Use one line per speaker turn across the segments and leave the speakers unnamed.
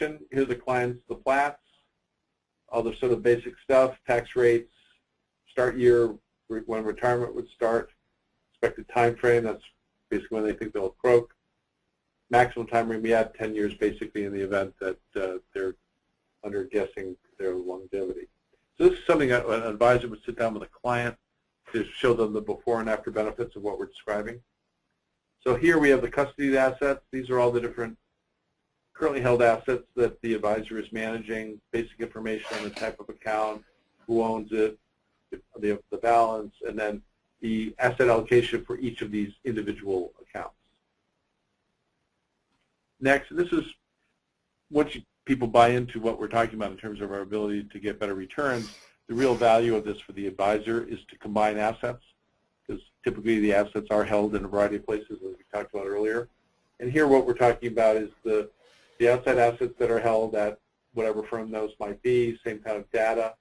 information. Here's the clients, the plats, all the sort of basic stuff, tax rates, start year, when retirement would start, expected time frame, that's basically when they think they'll croak. Maximum time frame, we add 10 years basically in the event that they're under guessing their longevity. So this is something that an advisor would sit down with a client to show them the before and after benefits of what we're describing. So here we have the custody assets. These are all the different currently held assets that the advisor is managing, basic information on the type of account, who owns it, the balance, and then the asset allocation for each of these individual accounts. Next, this is once people buy into what we're talking about in terms of our ability to get better returns, the real value of this for the advisor is to combine assets, because typically the assets are held in a variety of places, as we talked about earlier. And here what we're talking about is the outside assets that are held at whatever firm those might be, same kind of data.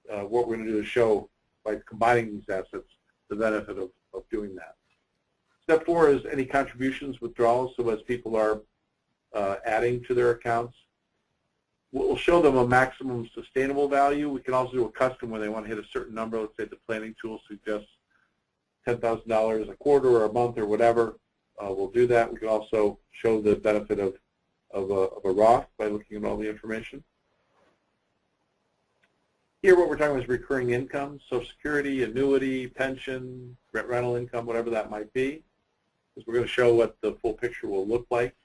What we're going to do is show, by combining these assets, the benefit of doing that. Step 4 is any contributions, withdrawals, so as people are adding to their accounts. We'll show them a maximum sustainable value. We can also do a custom when they want to hit a certain number. Let's say the planning tool suggests $10,000 a quarter or a month or whatever. We'll do that. We can also show the benefit of a Roth by looking at all the information. Here what we're talking about is recurring income, Social Security, annuity, pension, rental income, whatever that might be. Because we're going to show what the full picture will look like.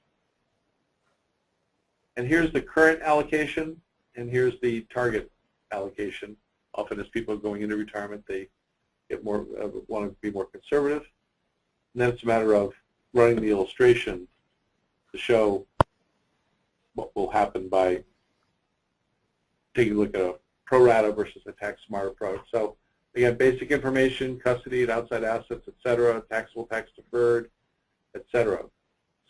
And here's the current allocation, and here's the target allocation. Often as people are going into retirement, they get more want to be more conservative. And then it's a matter of running the illustration to show what will happen by taking a look at a pro rata versus a tax smart approach. So again, basic information, custody and outside assets, et cetera, taxable, tax deferred, et cetera.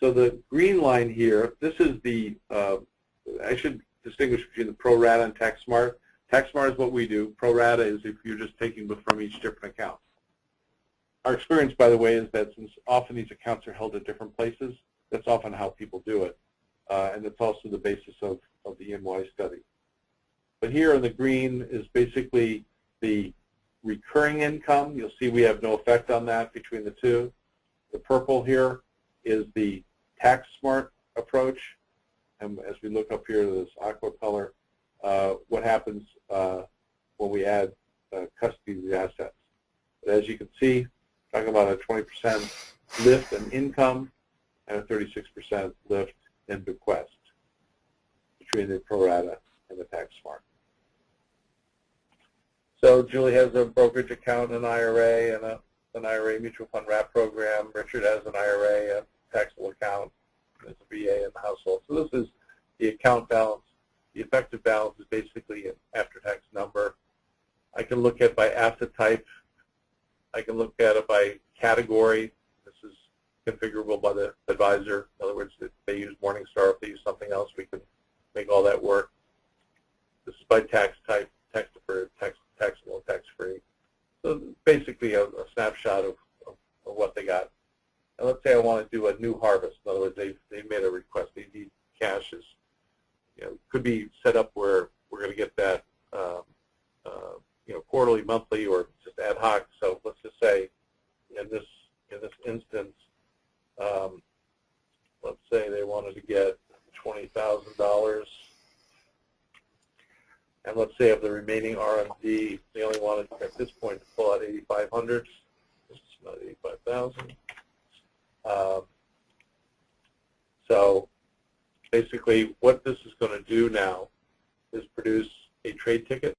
So the green line here, this is the, I should distinguish between the pro rata and tax smart. Tax smart is what we do. Pro rata is if you're just taking from each different account. Our experience, by the way, is that since often these accounts are held at different places, that's often how people do it. And it's also the basis of the EY study. But here in the green is basically the recurring income. You'll see we have no effect on that between the two. The purple here is the tax smart approach. And as we look up here to this aqua color, what happens when we add custody to the assets. But as you can see, talking about a 20% lift in income and a 36% lift in bequest between the pro rata and the tax smart. So Julie has a brokerage account, an IRA, and an IRA mutual fund wrap program. Richard has an IRA, a taxable account, there's a VA in the household. So this is the account balance. The effective balance is basically an after-tax number. I can look at by asset type. I can look at it by category. This is configurable by the advisor. In other words, if they use Morningstar, if they use something else, we can make all that work. This is by tax type, tax deferred, taxable, tax-free. So basically a snapshot of what they got. And let's say I want to do a new harvest. In other words, they made a request. They need cash. Could be set up where we're going to get that quarterly, monthly, or just ad hoc. So let's just say in this instance, let's say they wanted to get $20,000, and let's say of the remaining RMD, they only wanted at this point to pull out 8,500. This is not 85,000. So basically, what this is going to do now is produce a trade ticket.